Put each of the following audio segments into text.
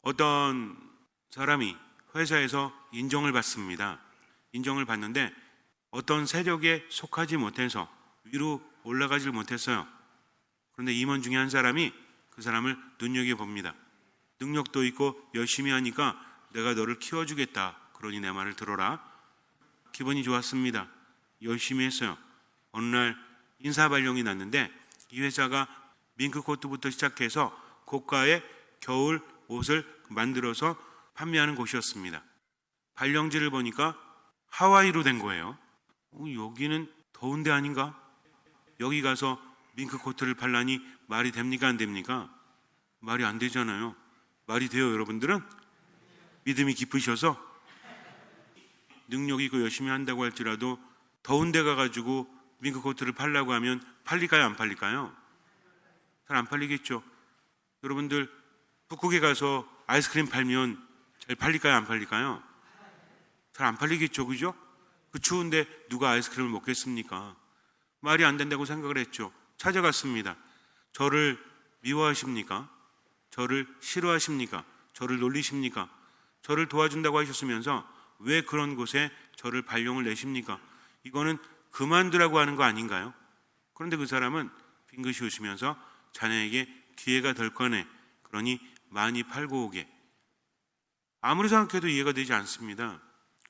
어떤 사람이 회사에서 인정을 받습니다. 인정을 받는데 어떤 세력에 속하지 못해서 위로 올라가질 못했어요. 그런데 임원 중에 한 사람이 그 사람을 눈여겨봅니다. 능력도 있고 열심히 하니까 내가 너를 키워주겠다. 그러니 내 말을 들어라. 기분이 좋았습니다. 열심히 했어요. 어느 날 인사 발령이 났는데 이 회사가 밍크코트부터 시작해서 고가의 겨울 옷을 만들어서 판매하는 곳이었습니다. 발령지를 보니까 하와이로 된 거예요. 여기는 더운 데 아닌가? 여기 가서 밍크코트를 팔라니 말이 됩니까 안 됩니까? 말이 안 되잖아요. 말이 돼요 여러분들은? 믿음이 깊으셔서 능력 있고 열심히 한다고 할지라도 더운 데 가가지고 밍크코트를 팔라고 하면 팔릴까요 안 팔릴까요? 잘 안 팔리겠죠. 여러분들 북극에 가서 아이스크림 팔면 잘 팔릴까요 안 팔릴까요? 잘 안 팔리겠죠, 그죠? 그 추운데 누가 아이스크림을 먹겠습니까? 말이 안 된다고 생각을 했죠. 찾아갔습니다. 저를 미워하십니까? 저를 싫어하십니까? 저를 놀리십니까? 저를 도와준다고 하셨으면서 왜 그런 곳에 저를 발령을 내십니까? 이거는 그만두라고 하는 거 아닌가요? 그런데 그 사람은 빙긋이 웃으면서 자네에게 기회가 될 거네. 그러니 많이 팔고 오게. 아무리 생각해도 이해가 되지 않습니다.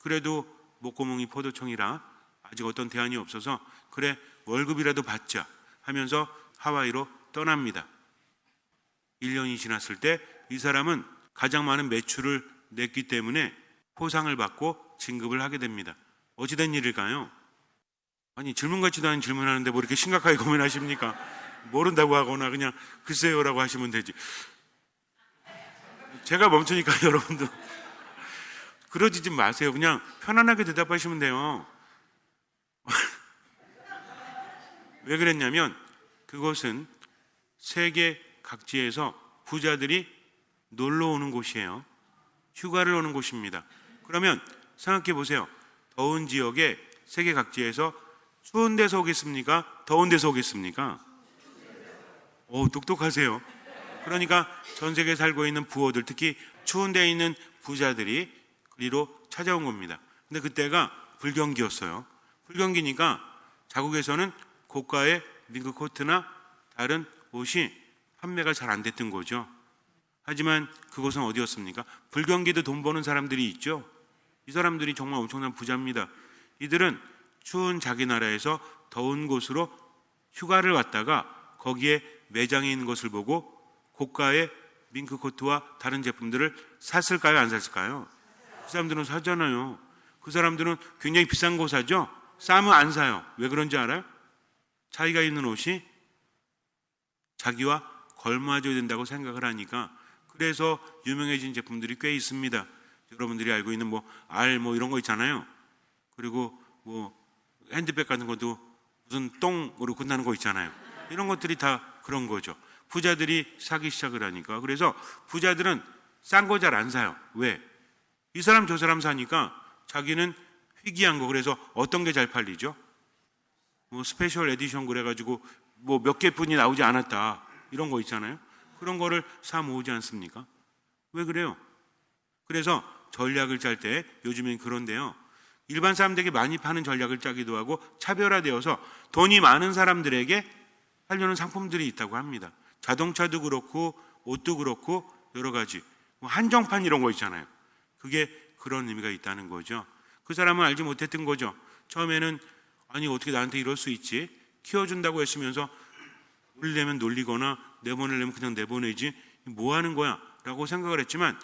그래도 목구멍이 포도청이라 아직 어떤 대안이 없어서 그래 월급이라도 받자 하면서 하와이로 떠납니다. 1년이 지났을 때 이 사람은 가장 많은 매출을 냈기 때문에 포상을 받고 진급을 하게 됩니다. 어찌된 일일까요? 아니 질문 같지도 않은 질문하는데 뭐 이렇게 심각하게 고민하십니까? 모른다고 하거나 그냥 글쎄요라고 하시면 되지. 제가 멈추니까 여러분도 그러지 좀 마세요. 그냥 편안하게 대답하시면 돼요. 왜 그랬냐면 그곳은 세계 각지에서 부자들이 놀러 오는 곳이에요. 휴가를 오는 곳입니다. 그러면 생각해 보세요. 더운 지역에 세계 각지에서 추운 데서 오겠습니까? 더운 데서 오겠습니까? 똑똑하세요. 그러니까 전 세계에 살고 있는 부호들, 특히 추운 데에 있는 부자들이 그리로 찾아온 겁니다. 근데 그때가 불경기였어요. 불경기니까 자국에서는 고가의 밍크코트나 다른 옷이 판매가 잘 안 됐던 거죠. 하지만 그곳은 어디였습니까? 불경기도 돈 버는 사람들이 있죠. 이 사람들이 정말 엄청난 부자입니다. 이들은 추운 자기 나라에서 더운 곳으로 휴가를 왔다가 거기에 매장에 있는 것을 보고 고가의 밍크코트와 다른 제품들을 샀을까요? 안 샀을까요? 그 사람들은 사잖아요. 그 사람들은 굉장히 비싼 거 사죠? 싸면 안 사요. 왜 그런지 알아요? 자기가 입는 옷이 자기와 걸맞아야 된다고 생각을 하니까. 그래서 유명해진 제품들이 꽤 있습니다. 여러분들이 알고 있는 이런 거 있잖아요. 그리고 핸드백 같은 것도 무슨 똥으로 끝나는 거 있잖아요. 이런 것들이 다 그런 거죠. 부자들이 사기 시작을 하니까. 그래서 부자들은 싼 거 잘 안 사요. 왜? 이 사람 저 사람 사니까 자기는 희귀한 거. 그래서 어떤 게 잘 팔리죠? 스페셜 에디션 그래가지고 몇 개뿐이 나오지 않았다. 이런 거 있잖아요. 그런 거를 사 모으지 않습니까? 왜 그래요? 그래서 전략을 짤 때 요즘엔 그런데요. 일반 사람들에게 많이 파는 전략을 짜기도 하고 차별화되어서 돈이 많은 사람들에게 하려는 상품들이 있다고 합니다. 자동차도 그렇고 옷도 그렇고 여러 가지 한정판 이런 거 있잖아요. 그게 그런 의미가 있다는 거죠. 그 사람은 알지 못했던 거죠. 처음에는 아니 어떻게 나한테 이럴 수 있지? 키워준다고 했으면서 놀리려면 놀리거나 내보내려면 그냥 내보내지 뭐 하는 거야? 라고 생각을 했지만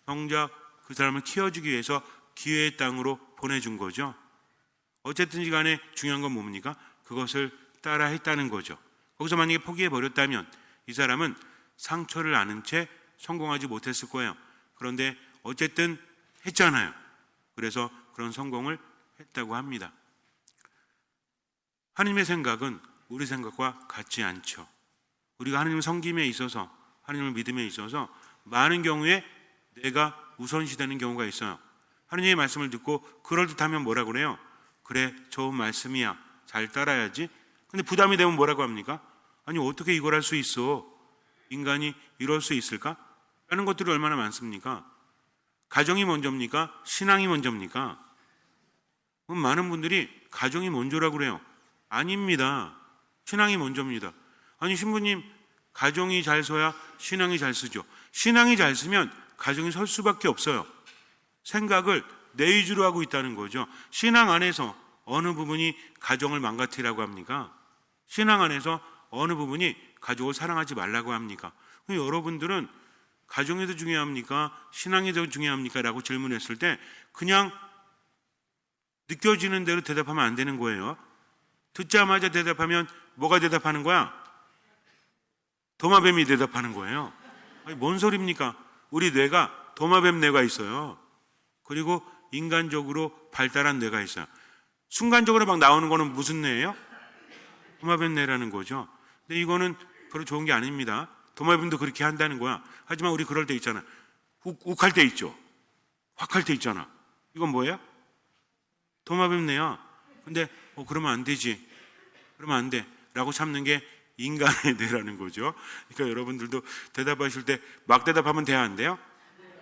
정작 그 사람을 키워주기 위해서 기회의 땅으로 보내준 거죠. 어쨌든지 간에 중요한 건 뭡니까? 그것을 따라 했다는 거죠. 거기서 만약에 포기해버렸다면 이 사람은 상처를 안은 채 성공하지 못했을 거예요. 그런데 어쨌든 했잖아요. 그래서 그런 성공을 했다고 합니다. 하나님의 생각은 우리 생각과 같지 않죠. 우리가 하나님을 섬김에 있어서, 하나님을 믿음에 있어서 많은 경우에 내가 우선시되는 경우가 있어요. 하나님의 말씀을 듣고 그럴듯하면 뭐라고 그래요? 그래, 좋은 말씀이야. 잘 따라야지. 근데 부담이 되면 뭐라고 합니까? 아니 어떻게 이걸 할 수 있어? 인간이 이럴 수 있을까? 라는 것들이 얼마나 많습니까? 가정이 먼저입니까? 신앙이 먼저입니까? 많은 분들이 가정이 먼저라고 그래요. 아닙니다. 신앙이 먼저입니다. 아니 신부님, 가정이 잘 서야 신앙이 잘 쓰죠. 신앙이 잘 쓰면 가정이 설 수밖에 없어요. 생각을 내 위주로 하고 있다는 거죠. 신앙 안에서 어느 부분이 가정을 망가뜨리라고 합니까? 신앙 안에서 어느 부분이 가족을 사랑하지 말라고 합니까? 여러분들은 가정이 더 중요합니까? 신앙이 더 중요합니까? 라고 질문했을 때 그냥 느껴지는 대로 대답하면 안 되는 거예요. 듣자마자 대답하면 뭐가 대답하는 거야? 도마뱀이 대답하는 거예요. 아니, 뭔 소리입니까? 우리 뇌가 도마뱀 뇌가 있어요. 그리고 인간적으로 발달한 뇌가 있어요. 순간적으로 막 나오는 거는 무슨 뇌예요? 도마뱀 뇌라는 거죠. 근데 이거는 별로 좋은 게 아닙니다. 도마뱀도 그렇게 한다는 거야. 하지만 우리 그럴 때 있잖아. 욱할 때 있죠. 확 할 때 있잖아. 이건 뭐예요? 도마뱀 뇌야. 근데 그러면 안 되지. 그러면 안 돼. 라고 참는 게 인간의 뇌라는 거죠. 그러니까 여러분들도 대답하실 때 막 대답하면 돼야 안 돼요?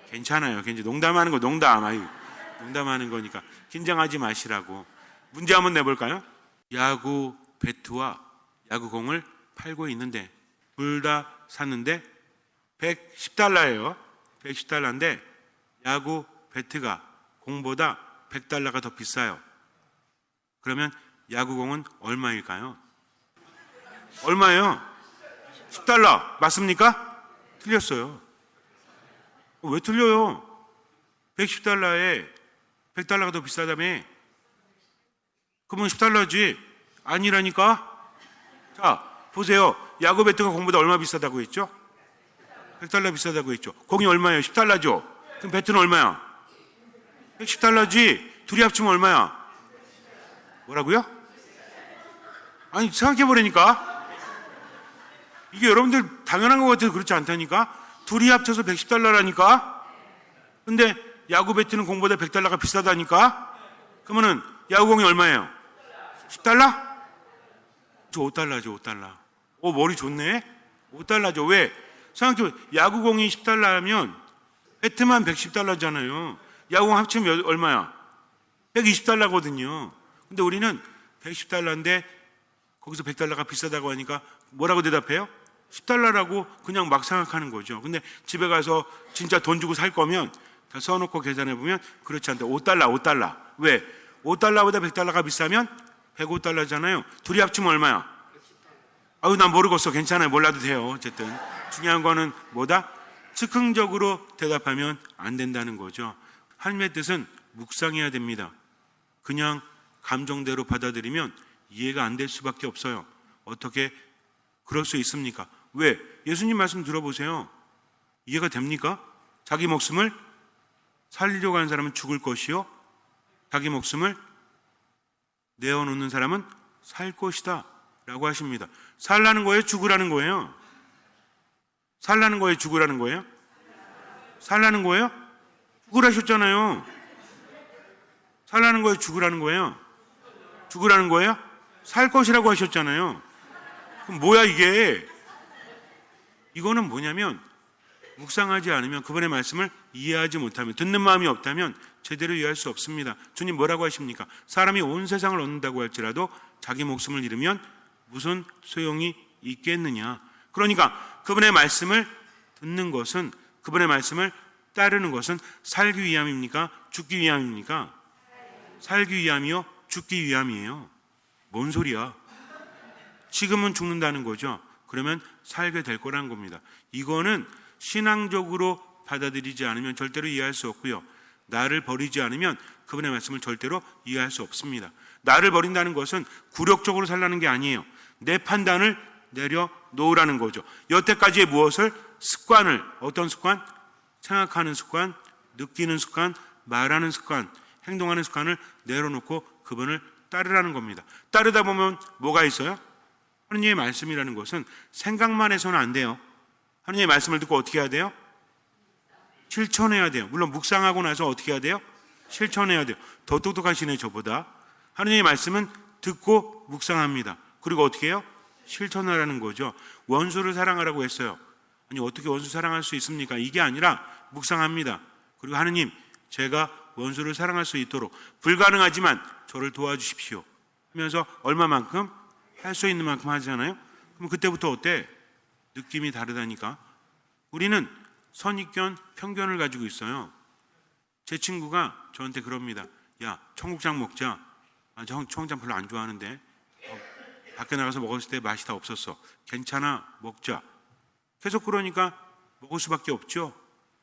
괜찮아요. 괜히 농담하는 거 농담하는 거니까 긴장하지 마시라고. 문제 한번 내볼까요? 야구 배트와 야구공을 팔고 있는데 둘 다 샀는데 $110예요. $110인데 야구 배트가 공보다 $100가 더 비싸요. 그러면 야구공은 얼마일까요? 얼마예요? $10 맞습니까? 틀렸어요. 왜 틀려요? $110에 $100가 더 비싸다며. 그러면 $10지. 아니라니까? 자, 보세요. 야구 배트가 공보다 얼마 비싸다고 했죠? $100 비싸다고 했죠. 공이 얼마예요? $10죠. 그럼 배트는 얼마야? $110지. 둘이 합치면 얼마야? 뭐라고요? 아니, 생각해보라니까. 이게 여러분들 당연한 것 같아서 그렇지 않다니까? 둘이 합쳐서 $110라니까? 근데 야구 배트는 공보다 $100가 비싸다니까? 그러면은 야구공이 얼마예요? $10? 저 $5죠, $5. 머리 좋네? $5죠. 왜? 생각해보 야구공이 $10하면 배트만 $110잖아요. 야구공 합치면 얼마야? $120거든요. 근데 우리는 $110인데 거기서 $100가 비싸다고 하니까 뭐라고 대답해요? $10라고 그냥 막 생각하는 거죠. 근데 집에 가서 진짜 돈 주고 살 거면 다 써놓고 계산해 보면 그렇지 않다. $5. 왜? $5보다 $100가 비싸면 $105잖아요. 둘이 합치면 얼마야? 아유, 난 모르겠어. 괜찮아요. 몰라도 돼요. 어쨌든 중요한 거는 뭐다? 즉흥적으로 대답하면 안 된다는 거죠. 하나님의 뜻은 묵상해야 됩니다. 그냥 감정대로 받아들이면 이해가 안 될 수밖에 없어요. 어떻게 그럴 수 있습니까? 왜? 예수님 말씀 들어보세요. 이해가 됩니까? 자기 목숨을 살리려고 하는 사람은 죽을 것이요, 자기 목숨을 내어놓는 사람은 살 것이다 라고 하십니다. 살라는 거예요? 죽으라는 거예요? 살라는 거예요? 죽으라는 거예요? 살라는 거예요? 죽으라셨잖아요. 살라는 거예요? 죽으라는 거예요? 죽으라는 거예요? 살 것이라고 하셨잖아요. 그럼 뭐야 이게? 이거는 뭐냐면 묵상하지 않으면, 그분의 말씀을 이해하지 못하면, 듣는 마음이 없다면 제대로 이해할 수 없습니다. 주님 뭐라고 하십니까? 사람이 온 세상을 얻는다고 할지라도 자기 목숨을 잃으면 무슨 소용이 있겠느냐. 그러니까 그분의 말씀을 듣는 것은, 그분의 말씀을 따르는 것은 살기 위함입니까? 죽기 위함입니까? 살기 위함이요? 죽기 위함이에요. 뭔 소리야? 지금은 죽는다는 거죠. 그러면 살게 될 거란 겁니다. 이거는 신앙적으로 받아들이지 않으면 절대로 이해할 수 없고요. 나를 버리지 않으면 그분의 말씀을 절대로 이해할 수 없습니다. 나를 버린다는 것은 굴욕적으로 살라는 게 아니에요. 내 판단을 내려놓으라는 거죠. 여태까지의 무엇을, 습관을, 어떤 습관? 생각하는 습관, 느끼는 습관, 말하는 습관, 행동하는 습관을 내려놓고 그분을 따르라는 겁니다. 따르다 보면 뭐가 있어요? 하느님의 말씀이라는 것은 생각만 해서는 안 돼요. 하느님의 말씀을 듣고 어떻게 해야 돼요? 실천해야 돼요. 물론 묵상하고 나서 어떻게 해야 돼요? 실천해야 돼요. 더 똑똑하시네 저보다. 하느님의 말씀은 듣고 묵상합니다. 그리고 어떻게 해요? 실천하라는 거죠. 원수를 사랑하라고 했어요. 아니 어떻게 원수 사랑할 수 있습니까? 이게 아니라 묵상합니다. 그리고 하느님, 제가 원수를 사랑할 수 있도록 불가능하지만 저를 도와주십시오 하면서 얼마만큼 할 수 있는 만큼 하잖아요. 그럼 그때부터 어때? 느낌이 다르다니까. 우리는 선입견, 편견을 가지고 있어요. 제 친구가 저한테 그럽니다. 야, 청국장 먹자. 청국장 별로 안 좋아하는데 밖에 나가서 먹었을 때 맛이 다 없었어. 괜찮아, 먹자. 계속 그러니까 먹을 수밖에 없죠.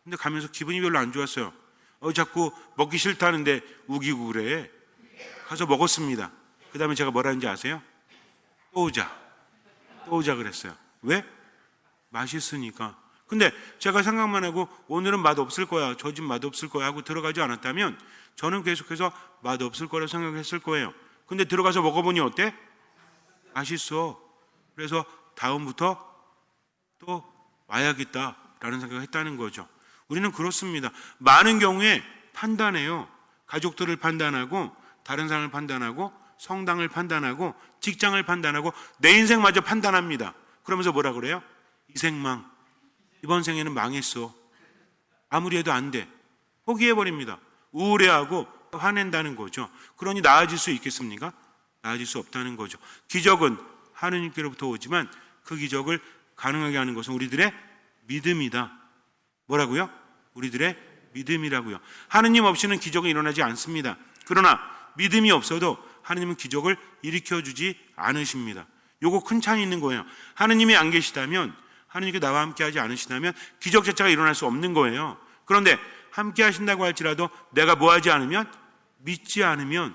근데 가면서 기분이 별로 안 좋았어요. 자꾸 먹기 싫다는데 우기고 그래. 가서 먹었습니다. 그 다음에 제가 뭐라는지 아세요? 또 오자 그랬어요. 왜? 맛있으니까. 근데 제가 생각만 하고 오늘은 맛없을 거야, 저 집 맛없을 거야 하고 들어가지 않았다면 저는 계속해서 맛없을 거라고 생각했을 거예요. 근데 들어가서 먹어보니 어때? 맛있어. 그래서 다음부터 또 와야겠다라는 생각을 했다는 거죠. 우리는 그렇습니다. 많은 경우에 판단해요. 가족들을 판단하고, 다른 사람을 판단하고, 성당을 판단하고, 직장을 판단하고, 내 인생마저 판단합니다. 그러면서 뭐라 그래요? 이 생망, 이번 생에는 망했어. 아무리 해도 안 돼. 포기해버립니다. 우울해하고 화낸다는 거죠. 그러니 나아질 수 있겠습니까? 나아질 수 없다는 거죠. 기적은 하느님께로부터 오지만 그 기적을 가능하게 하는 것은 우리들의 믿음이다. 뭐라고요? 우리들의 믿음이라고요. 하느님 없이는 기적은 일어나지 않습니다. 그러나 믿음이 없어도 하느님은 기적을 일으켜주지 않으십니다. 요거 큰 차이 있는 거예요. 하느님이 안 계시다면, 하느님께 나와 함께 하지 않으시다면 기적 자체가 일어날 수 없는 거예요. 그런데 함께 하신다고 할지라도 내가 뭐 하지 않으면, 믿지 않으면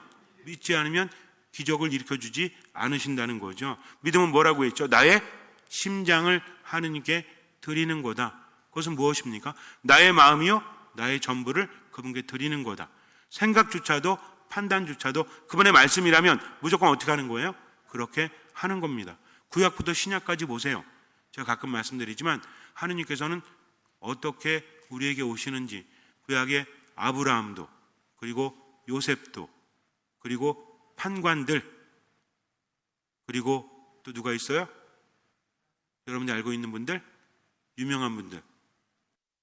기적을 일으켜주지 않으신다는 거죠. 믿음은 뭐라고 했죠? 나의 심장을 하느님께 드리는 거다. 그것은 무엇입니까? 나의 마음이요, 나의 전부를 그분께 드리는 거다. 생각조차도, 판단조차도 그분의 말씀이라면 무조건 어떻게 하는 거예요? 그렇게 하는 겁니다. 구약부터 신약까지 보세요. 제가 가끔 말씀드리지만 하느님께서는 어떻게 우리에게 오시는지, 구약의 아브라함도, 그리고 요셉도, 그리고 판관들, 그리고 또 누가 있어요? 여러분이 알고 있는 분들, 유명한 분들,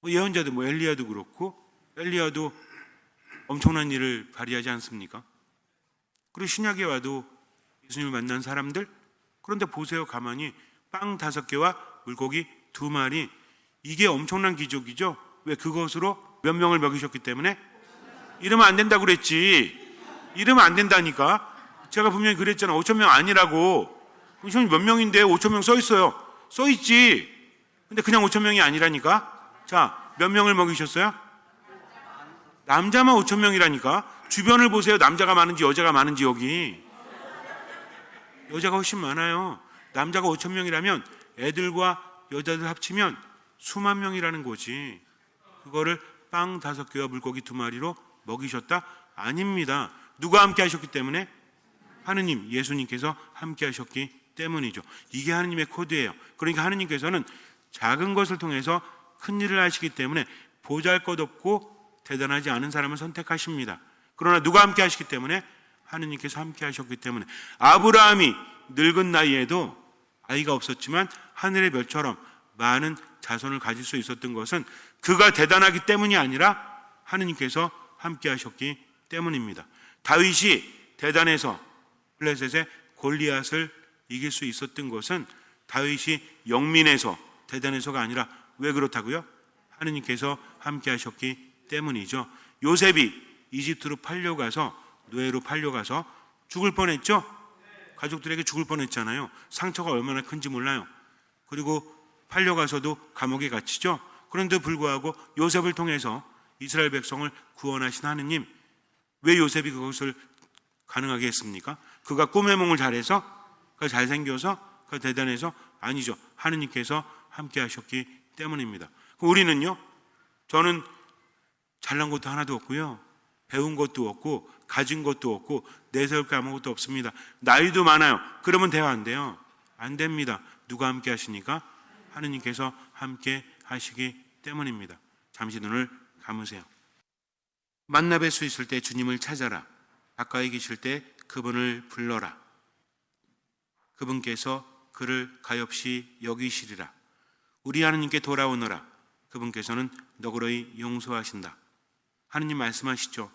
예언자들, 엘리야도 그렇고, 엘리야도 엄청난 일을 발휘하지 않습니까? 그리고 신약에 와도 예수님을 만난 사람들, 그런데 보세요. 가만히 빵 5개와 물고기 2마리, 이게 엄청난 기적이죠. 왜? 그것으로 몇 명을 먹이셨기 때문에. 이러면 안 된다고 그랬지. 이러면 안 된다니까. 제가 분명히 그랬잖아. 5,000명 아니라고. 그럼 몇 명인데 5,000명 써 있어요. 써 있지. 근데 그냥 5,000명이 아니라니까. 자, 몇 명을 먹이셨어요? 남자만 5,000명이라니까. 주변을 보세요. 남자가 많은지 여자가 많은지. 여기 여자가 훨씬 많아요. 남자가 5,000명이라면 애들과 여자들 합치면 수만 명이라는 거지. 그거를 빵 5개와 물고기 2마리로 먹이셨다? 아닙니다. 누가 함께 하셨기 때문에? 하느님, 예수님께서 함께 하셨기 때문이죠. 이게 하느님의 코드예요. 그러니까 하느님께서는 작은 것을 통해서 큰 일을 하시기 때문에 보잘것없고 대단하지 않은 사람을 선택하십니다. 그러나 누가 함께 하시기 때문에? 하느님께서 함께 하셨기 때문에. 아브라함이 늙은 나이에도 아이가 없었지만 하늘의 별처럼 많은 자손을 가질 수 있었던 것은 그가 대단하기 때문이 아니라 하느님께서 함께 하셨기 때문입니다. 다윗이 대단해서 블레셋의 골리앗을 이길 수 있었던 것은 다윗이 영민해서 대단해서가 아니라 왜 그렇다고요? 하느님께서 함께 하셨기 때문이죠. 요셉이 이집트로 팔려가서, 노예로 팔려가서 죽을 뻔했죠. 가족들에게 죽을 뻔했잖아요. 상처가 얼마나 큰지 몰라요. 그리고 팔려가서도 감옥에 갇히죠. 그런데 불구하고 요셉을 통해서 이스라엘 백성을 구원하신 하느님, 왜 요셉이 그것을 가능하게 했습니까? 그가 꿈의 몽을 잘해서? 그가 잘생겨서? 그가 대단해서? 아니죠. 하느님께서 함께 하셨기 때문입니다. 우리는요, 저는 잘난 것도 하나도 없고요, 배운 것도 없고, 가진 것도 없고, 내세울 게 아무것도 없습니다. 나이도 많아요. 그러면 돼요, 안 돼요? 안 됩니다. 누가 함께 하시니까? 하느님께서 함께 하시기 때문입니다. 잠시 눈을 감으세요. 만나 뵐 수 있을 때 주님을 찾아라. 가까이 계실 때 그분을 불러라. 그분께서 그를 가엾이 여기시리라. 우리 하느님께 돌아오너라. 그분께서는 너그러이 용서하신다. 하느님 말씀하시죠.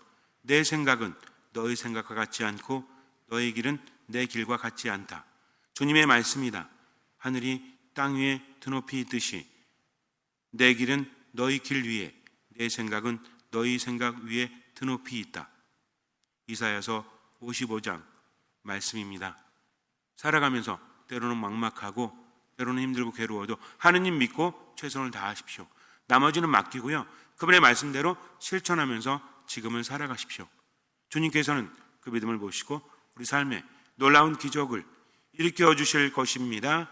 내 생각은 너의 생각과 같지 않고 너의 길은 내 길과 같지 않다. 주님의 말씀이다. 하늘이 땅 위에 드높이 있듯이 내 길은 너희 길 위에, 내 생각은 너희 생각 위에 드높이 있다. 이사야서 55장 말씀입니다. 살아가면서 때로는 막막하고 때로는 힘들고 괴로워도 하느님 믿고 최선을 다하십시오. 나머지는 맡기고요. 그분의 말씀대로 실천하면서 지금을 살아가십시오. 주님께서는 그 믿음을 보시고 우리 삶에 놀라운 기적을 일으켜 주실 것입니다.